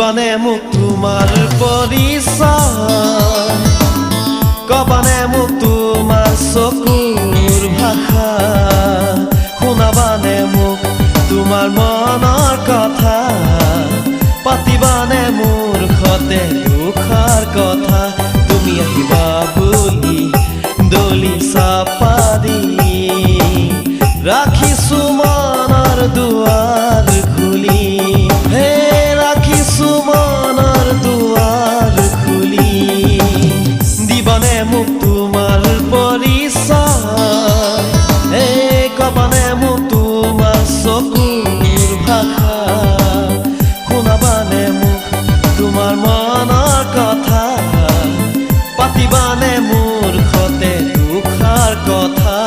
দিবানে মোক তোমাৰ পৰিচয়, কবানে মোক তোমাৰ চকুৰ ভাষা, শুনাবানে মোক তোমাৰ মনৰ কথা, পাতিবানে মোৰ সতে দুখৰ কথা। তুমি আহিবা বুলি দলি চাপা দি ৰাখিছো মনৰ দুৱাৰ খুলি, হে ৰাখিছো মনৰ দুৱাৰ খুলি। দিবানে মোক তোমাৰ পৰিচয়, হে কবানে মোক তোমাৰ চকুৰ ভাষা, শুনাবানে মোক তোমাৰ মনৰ কথা, পাতিবানে মোৰ সতে দুখৰ কথা।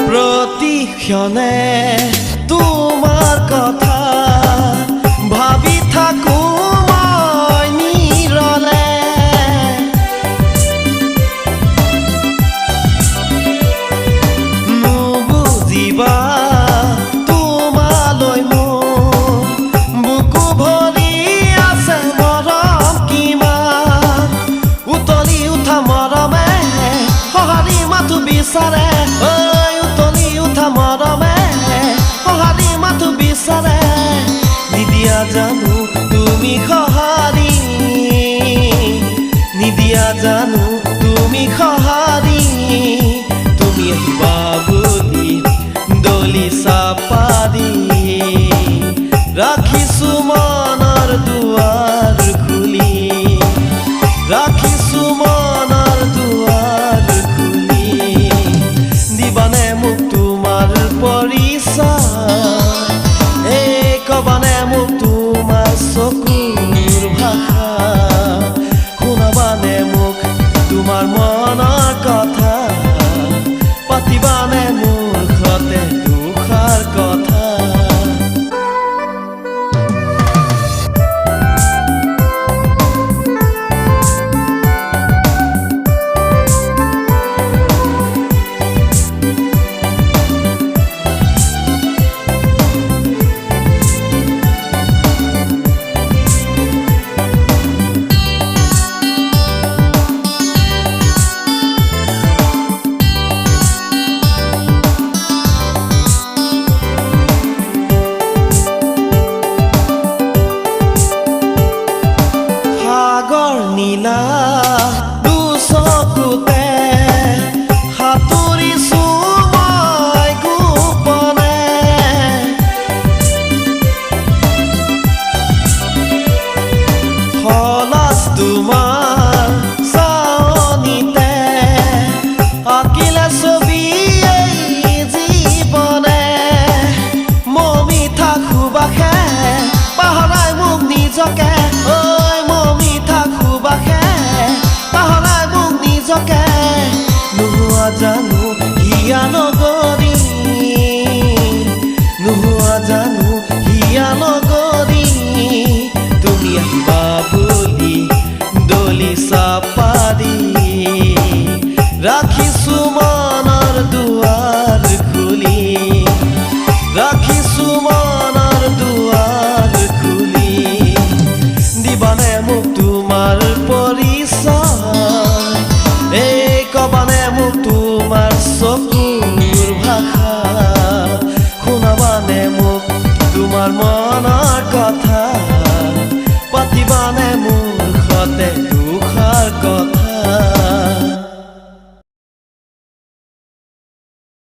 প্ৰতিক্ষণে তোমাৰ কথা ভাবি থাকো মই নিৰলে, নুবুজিবা তোমালৈ মোৰ বুকু ভৰি আছে মৰম কিমান, উতলি উঠা মৰমে সঁহাৰি মাথো বিচাৰে, মৰমে সঁহাৰি মাথো বিচাৰে। নিদিয়া জানো তুমি সঁহাৰি, নিদিয়া জানো তুমি সঁহাৰি। তুমি আহিবা বুলি দলি চাপা দি ৰাখিছো মনৰ দুৱাৰ খুলি, ৰাখিছো মনৰ দুৱাৰ খুলি। দিবানে মোক তোমাৰ পৰিচয়, এই কবানে মোক তোমাৰ চকুৰ ভাষা, শুনাবানে মোক তোমাৰ মনৰ কথা, পাতিবানে মোৰ সতে দুখৰ কথা। নীলা দুচকুতে সাঁতুৰিছো মই গোপনে, সলাচ তোমাৰ চাৱনিতে আঁকিলে ছবি এই জীৱনে, মমিঠা সুবাসে পাহৰাই মোক নিজকে, নোহোৱা জানো হিয়া নগৰী, নোহোৱা জানো হিয়া নগৰী। তুমি আহিবা বুলি দলি চাপা দি ৰাখিছো মনৰ দুৱাৰ খুলি, ৰাখিছো মনৰ দুৱাৰ খুলি। দিবানে মোক তোমাৰ পৰিচয়, এই কবানে মোক তোমাৰ চকুৰ ভাষা, শুনাবানে মোক তোমাৰ